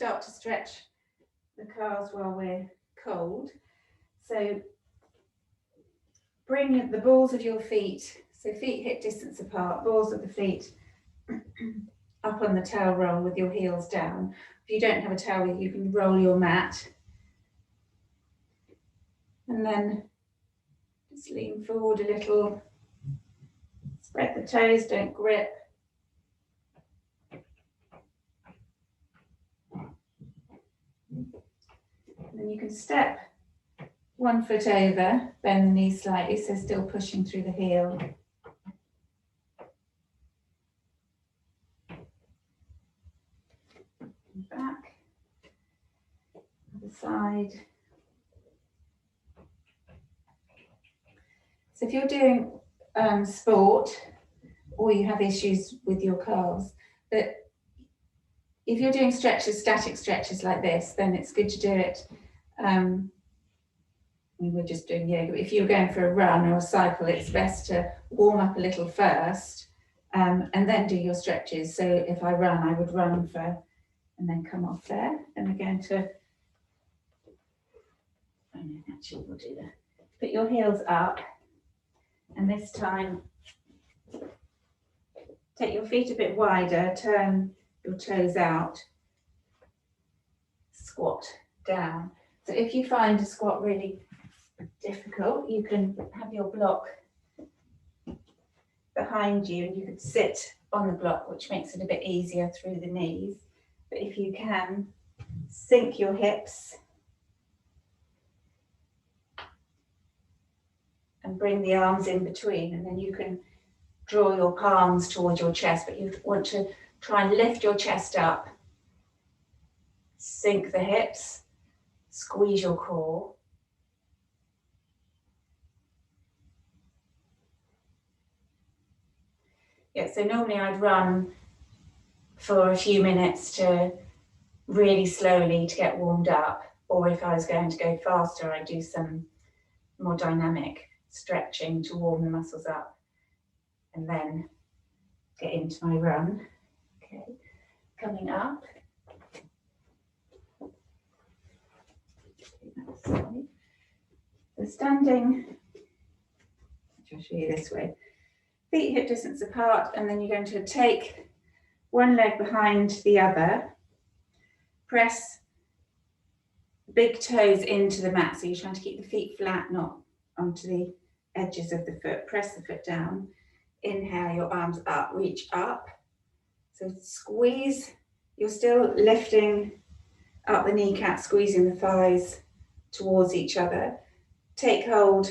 start to stretch the calves while we're cold. So bring the balls of your feet, so feet hip distance apart, balls of the feet up on the towel roll with your heels down. If you don't have a towel, you can roll your mat. And then just lean forward a little. Spread the toes, don't grip. And then you can step 1 foot over, bend the knee slightly, so still pushing through the heel. And back. Other side. So if you're doing sport, or you have issues with your calves, but if you're doing stretches, static stretches like this, then it's good to do it. We're just doing yoga, but if you're going for a run or a cycle, it's best to warm up a little first, and then do your stretches. So if I run, I would run for, and then come off there. And we're going to, actually we'll do that. Put your heels up, and this time, take your feet a bit wider, turn your toes out, squat down. So if you find a squat really difficult, you can have your block behind you and you can sit on the block, which makes it a bit easier through the knees. But if you can, sink your hips and bring the arms in between, and then you can draw your palms towards your chest, but you want to try and lift your chest up, sink the hips, squeeze your core. Yeah, so normally I'd run for a few minutes to really slowly to get warmed up, or if I was going to go faster, I'd do some more dynamic stretching to warm the muscles up and then get into my run. Okay, coming up. So standing, I'll show you this way. Feet hip distance apart, and then you're going to take one leg behind the other, press big toes into the mat, so you're trying to keep the feet flat, not onto the edges of the foot. Press the foot down, inhale, your arms up, reach up, so squeeze, you're still lifting up the kneecap, squeezing the thighs towards each other. Take hold,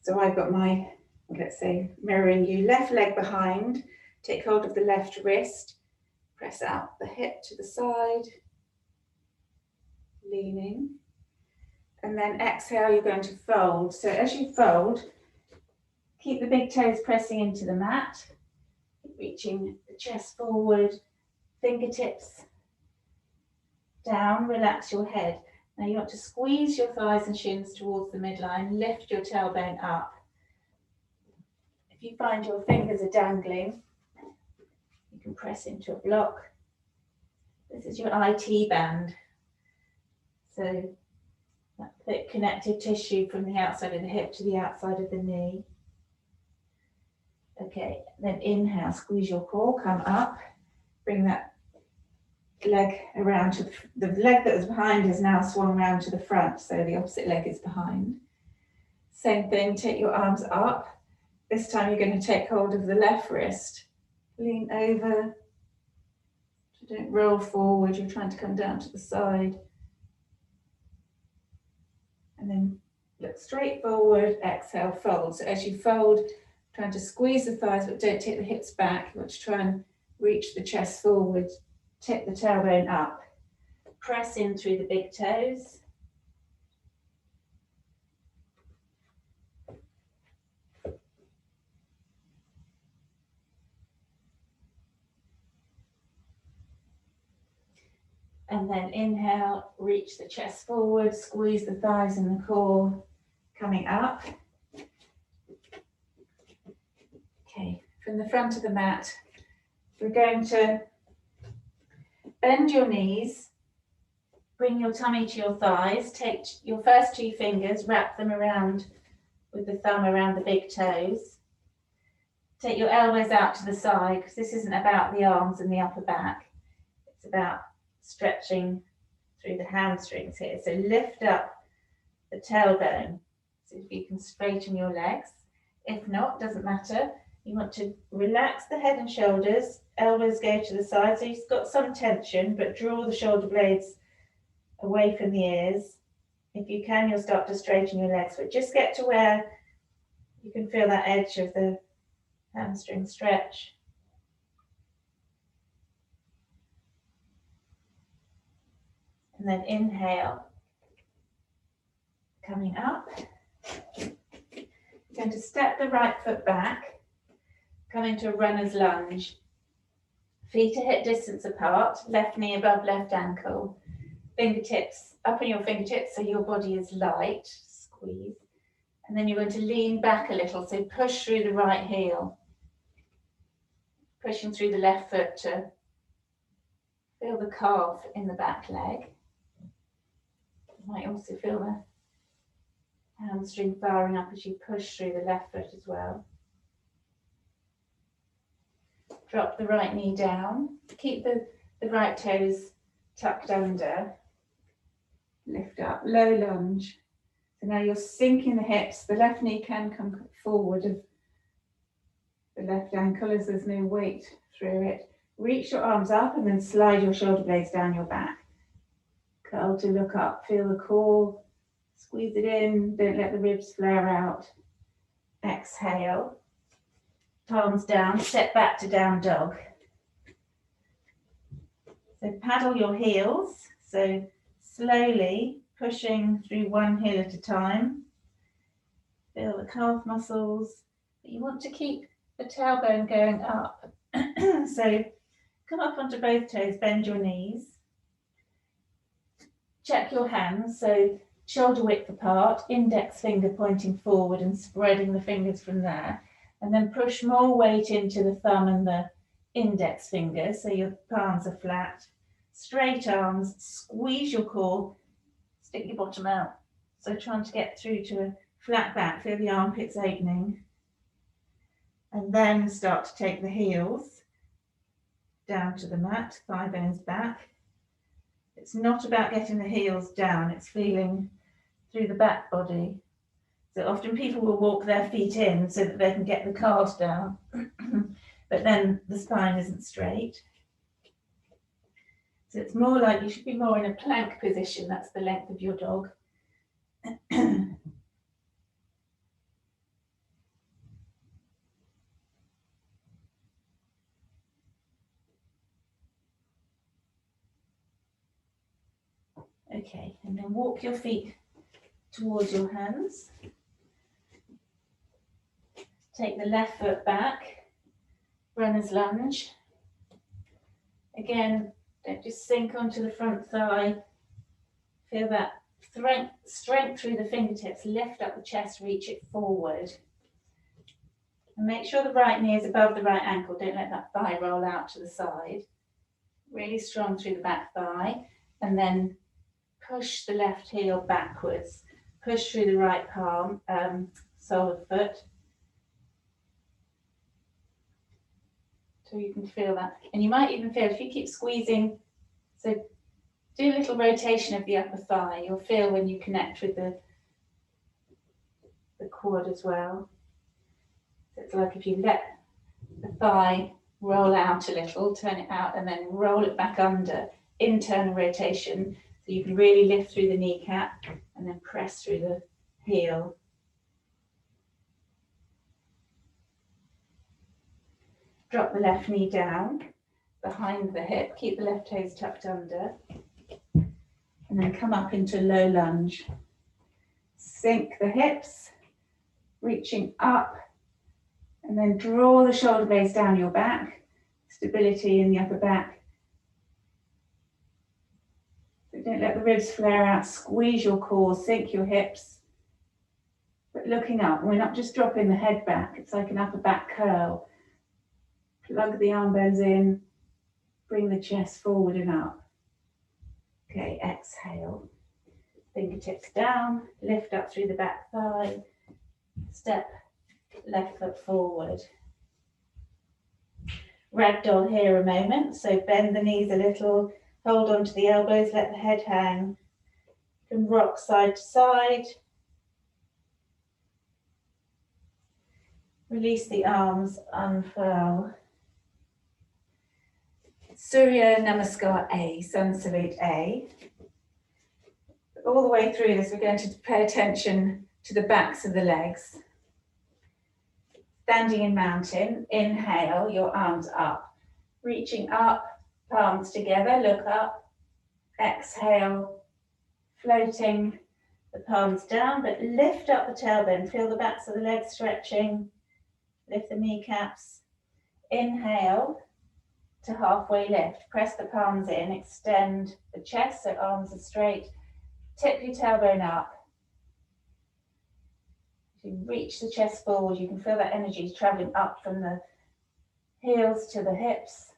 so I've got my, let's say, mirroring you, left leg behind, take hold of the left wrist, press out the hip to the side, leaning, and then exhale, you're going to fold. So as you fold, keep the big toes pressing into the mat, reaching the chest forward, fingertips down, relax your head. Now you want to squeeze your thighs and shins towards the midline, lift your tailbone up. If you find your fingers are dangling, you can press into a block. This is your IT band. So that thick connective tissue from the outside of the hip to the outside of the knee. Okay, then inhale, squeeze your core, come up, bring that leg around to the leg that was behind is now swung around to the front, so the opposite leg is behind. Same thing, take your arms up. This time you're going to take hold of the left wrist, lean over, so don't roll forward, you're trying to come down to the side. And then look straight forward, exhale, fold. So as you fold, trying to squeeze the thighs, but don't take the hips back. You want to try and reach the chest forward, tip the tailbone up. Press in through the big toes. And then inhale, reach the chest forward, squeeze the thighs and the core, coming up. Okay, from the front of the mat, we're going to Bend your knees, bring your tummy to your thighs, take your first 2 fingers, wrap them around with the thumb around the big toes. Take your elbows out to the side, because this isn't about the arms and the upper back. It's about stretching through the hamstrings here. So lift up the tailbone. So if you can straighten your legs. If not, doesn't matter. You want to relax the head and shoulders, elbows go to the side, so you've got some tension, but draw the shoulder blades away from the ears. If you can, you'll start to straighten your legs, but just get to where you can feel that edge of the hamstring stretch. And then inhale, coming up. You're going to step the right foot back, come into a runner's lunge. Feet are hip distance apart, left knee above left ankle. Fingertips up on your fingertips so your body is light, squeeze. And then you're going to lean back a little, so push through the right heel. Pushing through the left foot to feel the calf in the back leg. You might also feel the hamstring firing up as you push through the left foot as well. Drop the right knee down. Keep the right toes tucked under. Lift up, low lunge. So now you're sinking the hips. The left knee can come forward of the left ankle as there's no weight through it. Reach your arms up and then slide your shoulder blades down your back. Curl to look up. Feel the core. Squeeze it in. Don't let the ribs flare out. Exhale. Palms down. Step back to down dog. So paddle your heels. So slowly pushing through one heel at a time. Feel the calf muscles. But you want to keep the tailbone going up. So come up onto both toes, bend your knees. Check your hands, so shoulder width apart, index finger pointing forward and spreading the fingers from there. And then push more weight into the thumb and the index finger, so your palms are flat. Straight arms, squeeze your core, stick your bottom out. So trying to get through to a flat back, feel the armpits opening. And then start to take the heels down to the mat, thigh bones back. It's not about getting the heels down, it's feeling through the back body. So often people will walk their feet in so that they can get the calves down, but then the spine isn't straight. So it's more like you should be more in a plank position, that's the length of your dog. Okay, and then walk your feet towards your hands. Take the left foot back, runner's lunge. Again, don't just sink onto the front thigh. Feel that strength through the fingertips, lift up the chest, reach it forward. And make sure the right knee is above the right ankle, don't let that thigh roll out to the side. Really strong through the back thigh, and then push the left heel backwards. Push through the right palm, sole of foot. So you can feel that. And you might even feel, if you keep squeezing, so do a little rotation of the upper thigh. You'll feel when you connect with the quad as well. So it's like if you let the thigh roll out a little, turn it out, and then roll it back under, internal rotation. So you can really lift through the kneecap and then press through the heel. Drop the left knee down behind the hip, keep the left toes tucked under, and then come up into low lunge. Sink the hips, reaching up, and then draw the shoulder blades down your back, stability in the upper back. So don't let the ribs flare out, squeeze your core, sink your hips, but looking up. We're not just dropping the head back, it's like an upper back curl. Plug the arm bones in, Bring the chest forward and up. Okay, exhale. Fingertips down, lift up through the back thigh, step left foot forward. Ragdoll here a moment, so bend the knees a little, hold on to the elbows, let the head hang. You can rock side to side. Release the arms, unfurl. Surya Namaskar A, Sun Salute A. All the way through this, we're going to pay attention to the backs of the legs. Standing in mountain, inhale, your arms up. Reaching up, palms together, look up. Exhale, floating the palms down, but lift up the tailbone. Feel the backs of the legs stretching. Lift the kneecaps. Inhale to halfway lift. Press the palms in, extend the chest so arms are straight. Tip your tailbone up. As you reach the chest forward, you can feel that energy traveling up from the heels to the hips,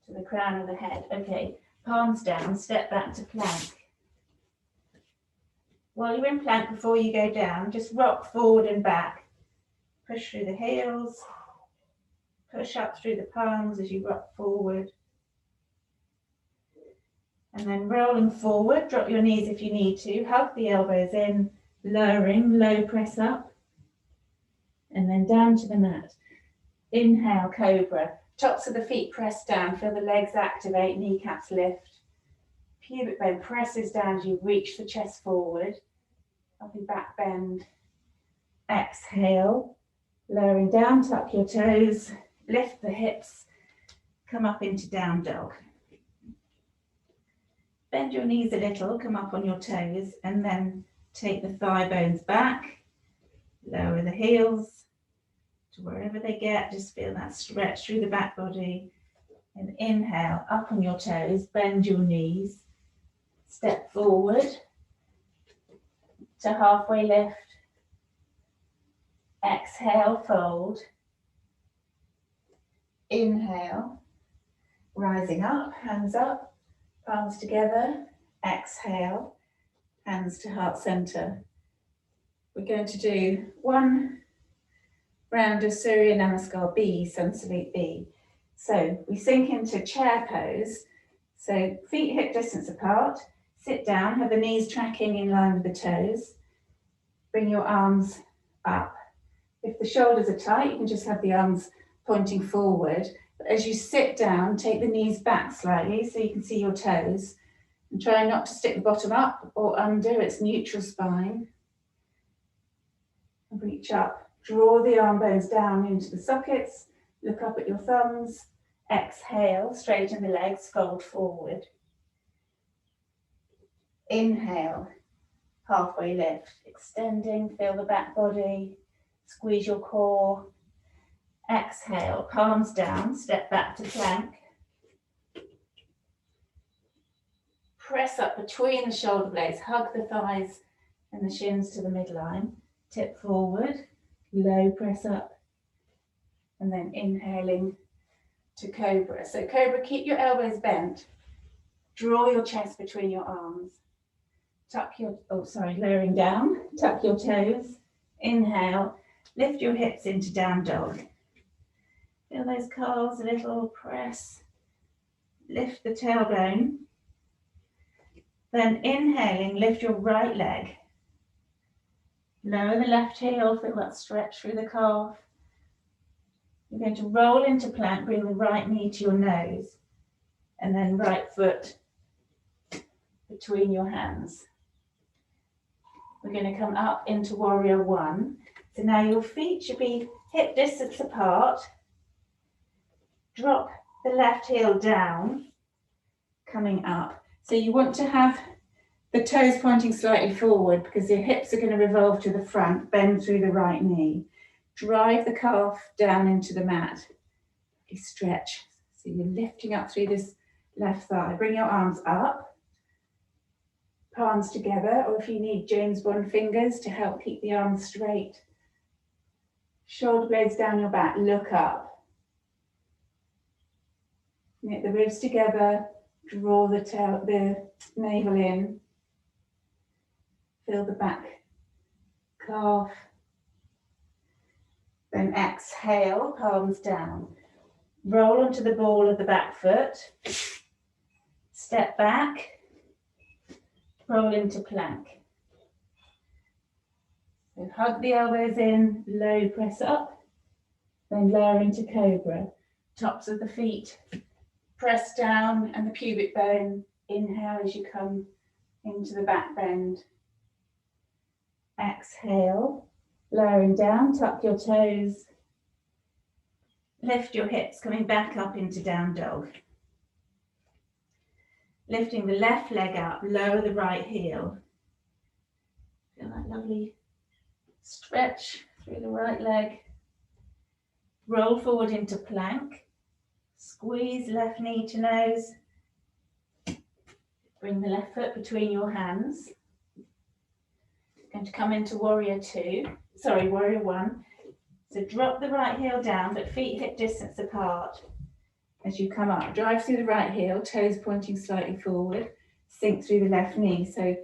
to the crown of the head. Okay, palms down, step back to plank. While you're in plank, before you go down, just rock forward and back. Push through the heels, push up through the palms as you rock forward. And then rolling forward, drop your knees if you need to, hug the elbows in, lowering, low press up. And then down to the mat. Inhale, cobra. Tops of the feet press down, feel the legs activate, kneecaps lift. Pubic bone presses down as you reach the chest forward. Uppy back bend. Exhale, lowering down, tuck your toes, lift the hips, come up into down dog. Bend your knees a little, come up on your toes, and then take the thigh bones back, lower the heels to wherever they get, just feel that stretch through the back body. And inhale, up on your toes, bend your knees, step forward to halfway lift. Exhale, fold. Inhale, rising up, hands up, palms together. Exhale, hands to heart center. We're going to do one round of Surya Namaskar B, Sun Salute B. So we sink into chair pose. So feet hip distance apart, sit down, have the knees tracking in line with the toes. Bring your arms up. If the shoulders are tight, you can just have the arms pointing forward. But as you sit down, take the knees back slightly so you can see your toes. And try not to stick the bottom up or under, it's neutral spine. And reach up, draw the arm bones down into the sockets, look up at your thumbs. Exhale, straighten the legs, fold forward. Inhale, halfway lift, extending, feel the back body, squeeze your core. Exhale, palms down, step back to plank. Press up between the shoulder blades, hug the thighs and the shins to the midline. Tip forward, low press up, and then inhaling to cobra. So cobra, keep your elbows bent. Draw your chest between your arms. Lowering down, tuck your toes. Inhale, lift your hips into down dog. Feel those calves a little, press. Lift the tailbone. Then inhaling, lift your right leg. Lower the left heel, feel that stretch through the calf. You're going to roll into plank, bring the right knee to your nose, and then right foot between your hands. We're going to come up into warrior one. So now your feet should be hip distance apart. Drop the left heel down, coming up. So you want to have the toes pointing slightly forward because your hips are going to revolve to the front, bend through the right knee. Drive the calf down into the mat. You stretch. So you're lifting up through this left thigh. Bring your arms up, palms together, or if you need James Bond fingers to help keep the arms straight. Shoulder blades down your back, look up. Knit the ribs together, draw the navel in, fill the back calf, then exhale, palms down. Roll onto the ball of the back foot, step back, roll into plank. So hug the elbows in, low press up, then lower into cobra. Tops of the feet press down and the pubic bone. Inhale as you come into the back bend. Exhale, lowering down, tuck your toes. Lift your hips, coming back up into down dog. Lifting the left leg up, lower the right heel. Feel that lovely stretch through the right leg. Roll forward into plank. Squeeze left knee to nose. Bring the left foot between your hands. Going to come into warrior one. So drop the right heel down, but feet hip distance apart. As you come up, drive through the right heel, toes pointing slightly forward, sink through the left knee. So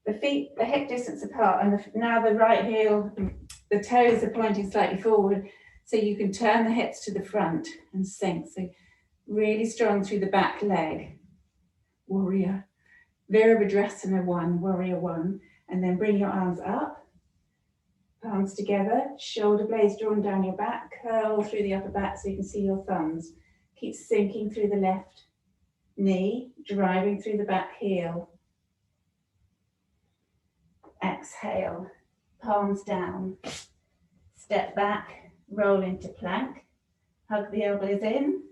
the feet, the hip distance apart, and now the right heel, the toes are pointing slightly forward, so you can turn the hips to the front and sink. So really strong through the back leg. Warrior. Virabhadrasana 1, warrior 1. And then bring your arms up, palms together, shoulder blades drawn down your back, curl through the upper back so you can see your thumbs. Keep sinking through the left knee, driving through the back heel. Exhale, palms down, step back, roll into plank, hug the elbows in,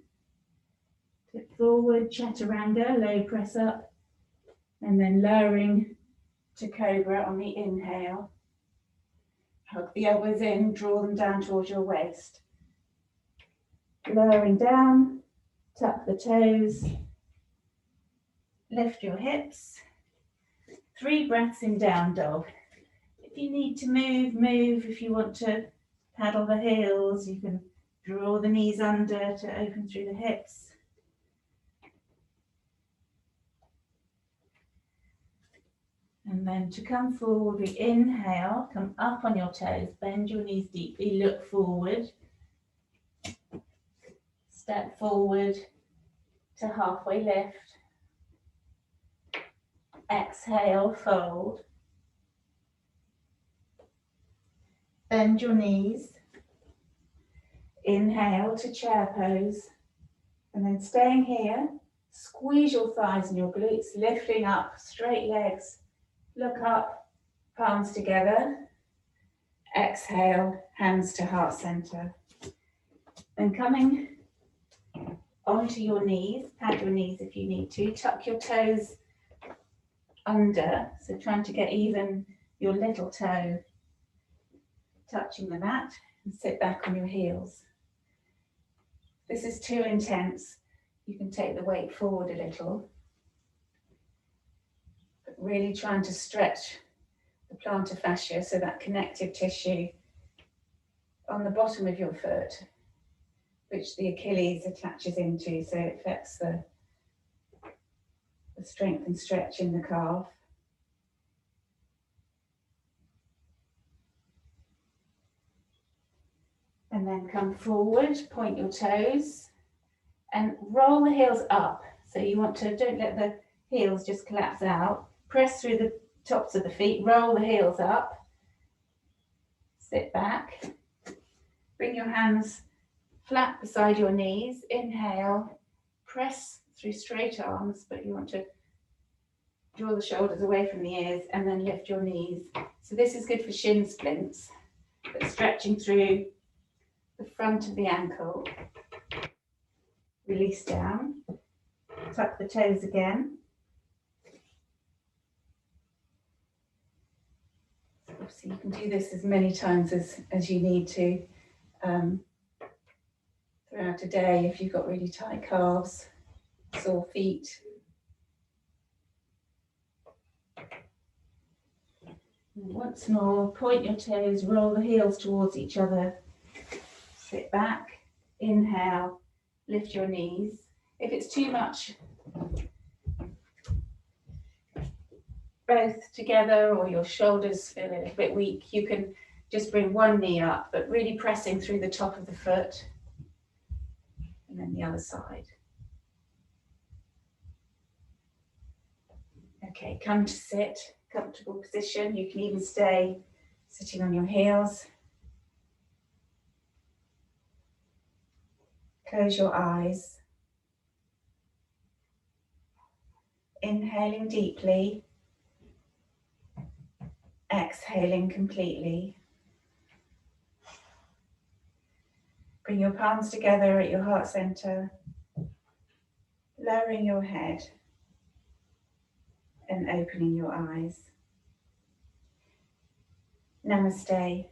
tip forward, chaturanga, low press up, and then lowering to cobra on the inhale. Hug the elbows in, draw them down towards your waist. Lowering down, tuck the toes, lift your hips. 3 breaths in down dog. If you need to move. If you want to paddle the heels, you can draw the knees under to open through the hips. And then to come forward, we inhale, come up on your toes, bend your knees deeply, look forward. Step forward to halfway lift. Exhale, fold. Bend your knees. Inhale to chair pose. And then staying here, squeeze your thighs and your glutes, lifting up, straight legs. Look up, palms together. Exhale, hands to heart center. Then coming onto your knees, pat your knees if you need to, tuck your toes under, so trying to get even your little toe touching the mat, and sit back on your heels. This is too intense. You can take the weight forward a little. But really trying to stretch the plantar fascia, so that connective tissue on the bottom of your foot, which the Achilles attaches into, so it affects the strength and stretch in the calf. And then come forward, point your toes, and roll the heels up. So you want to, don't let the heels just collapse out. Press through the tops of the feet, roll the heels up. Sit back. Bring your hands flat beside your knees. Inhale, press through straight arms, but you want to draw the shoulders away from the ears, and then lift your knees. So this is good for shin splints, but stretching through the front of the ankle. Release down, tuck the toes again. Obviously you can do this as many times as you need to throughout a day if you've got really tight calves, sore feet. And once more, point your toes, roll the heels towards each other. Sit back, inhale, lift your knees. If it's too much, both together, or your shoulders feel a little bit weak, you can just bring one knee up, but really pressing through the top of the foot. And then the other side. Okay, come to sit, comfortable position. You can even stay sitting on your heels. Close your eyes. Inhaling deeply. Exhaling completely. Bring your palms together at your heart center. Lowering your head and opening your eyes. Namaste.